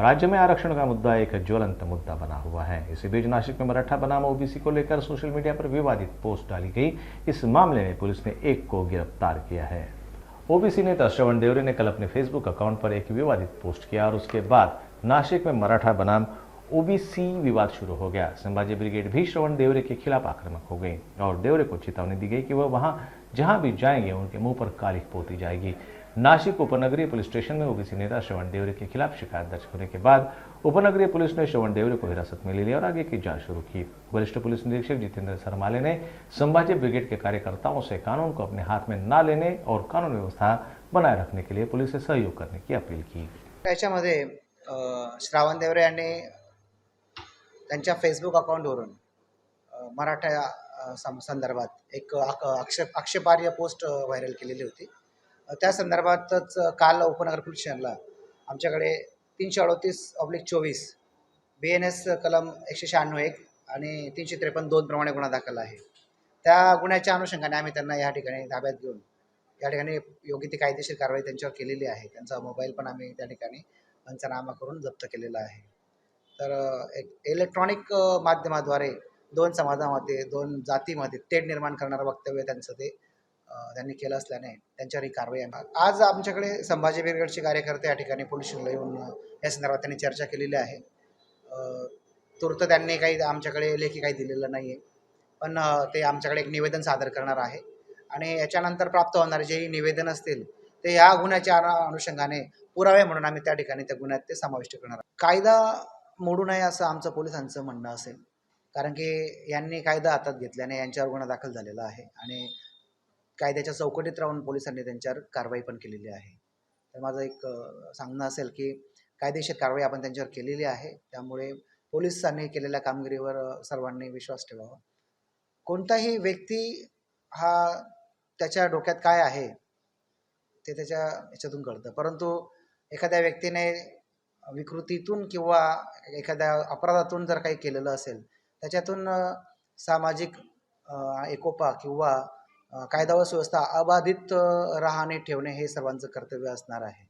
राज्य में आरक्षण का मुद्दा एक ज्वलंत मुद्दा बना हुआ है। इसी बीच नासिक में मराठा बनाम ओबीसी को लेकर सोशल मीडिया पर विवादित पोस्ट डाली गई। इस मामले में पुलिस ने एक को गिरफ्तार किया है। ओबीसी नेता श्रवण देवरे ने कल अपने फेसबुक अकाउंट पर एक विवादित पोस्ट किया और उसके बाद नासिक में मराठा बनाम ओबीसी विवाद शुरू हो गया। संभाजी ब्रिगेड भी श्रवण देवरे के खिलाफ आक्रामक हो गई और देवरे को चेतावनी दी गई कि वह वहां जहां भी जाएंगे उनके मुंह पर कालिख पोती जाएगी। नासिक उपनगरीय पुलिस स्टेशन में ओबीसी नेता श्रवण देवरे के खिलाफ शिकायत दर्ज होने के बाद उपनगरीय पुलिस ने श्रवण देवरे को हिरासत में ले लिया और आगे की जांच शुरू की। वरिष्ठ पुलिस निरीक्षक जितेंद्र सरमाले ने संभाजी ब्रिगेड के कार्यकर्ताओं से कानून को अपने हाथ में न लेने और कानून व्यवस्था बनाए रखने के लिए पुलिस से सहयोग करने की अपील की। त्याच्यामध्ये श्रावण देवरे यांनी त्यांच्या फेसबुक अकाउंटवरून मराठा संदर्भात एक आक्षेपार्ह पोस्ट व्हायरल केलेली होती। त्या संदर्भातच काल उपनगर पोलीस स्टेशनला आमच्याकडे 338/24 BNS कलम 196(1) आणि 353(2) प्रमाणे गुन्हा दाखल आहे। त्या गुन्ह्याच्या अनुषंगाने आम्ही त्यांना या ठिकाणी ताब्यात घेऊन या ठिकाणी योग्य ती कायदेशीर कारवाई त्यांच्यावर केलेली आहे। त्यांचा मोबाईल पण आम्ही त्या ठिकाणी पंचनामा करून जप्त केलेला आहे। तर एक इलेक्ट्रॉनिक माध्यमाद्वारे दोन समाजामध्ये दोन जातीमध्ये तेढ निर्माण करणारं वक्तव्य त्यांनी केलं असल्याने त्यांच्यावर ही कारवाई आहे। आज आमच्याकडे संभाजी ब्रिगेडचे कार्यकर्ते या ठिकाणी पोलीस स्टेशनला येऊन या संदर्भात त्यांनी चर्चा केलेली आहे। तूर्त त्यांनी काही आमच्याकडे लेखी काही दिलेलं नाही आहे, पण ते आमच्याकडे एक निवेदन सादर करणार आहे आणि याच्यानंतर प्राप्त होणारे जे निवेदन असतील ते या गुन्ह्याच्या अनुषंगाने पुरावे म्हणून आम्ही त्या ठिकाणी त्या गुन्ह्यात ते समाविष्ट करणार आहोत। कायदा मोडू नये असं आमचं पोलिसांचं म्हणणं असेल, कारण की यांनी कायदा हातात घेतल्याने यांच्यावर गुन्हा दाखल झालेला आहे आणि कायद्याच्या चौकटीत राहून पोलिसांनी त्यांच्यावर कारवाई पण केलेली आहे। तर माझं एक सांगणं असेल की कायदेशीर कारवाई आपण त्यांच्यावर केलेली आहे, त्यामुळे पोलिसांनी केलेल्या कामगिरीवर सर्वांनी विश्वास ठेवावा। कोणताही व्यक्ती हा त्याच्या डोक्यात काय आहे ते त्याच्या याच्यातून कळतं, परंतु एखाद्या व्यक्तीने विकृतीतून किंवा एखाद्या अपराधातून जर काही केलेलं असेल त्याच्यातून सामाजिक एकोपा किंवा कायदा व सुव्यवस्था अबाधित राहणे ठेवणे हे सर्वांचं कर्तव्य असणार आहे।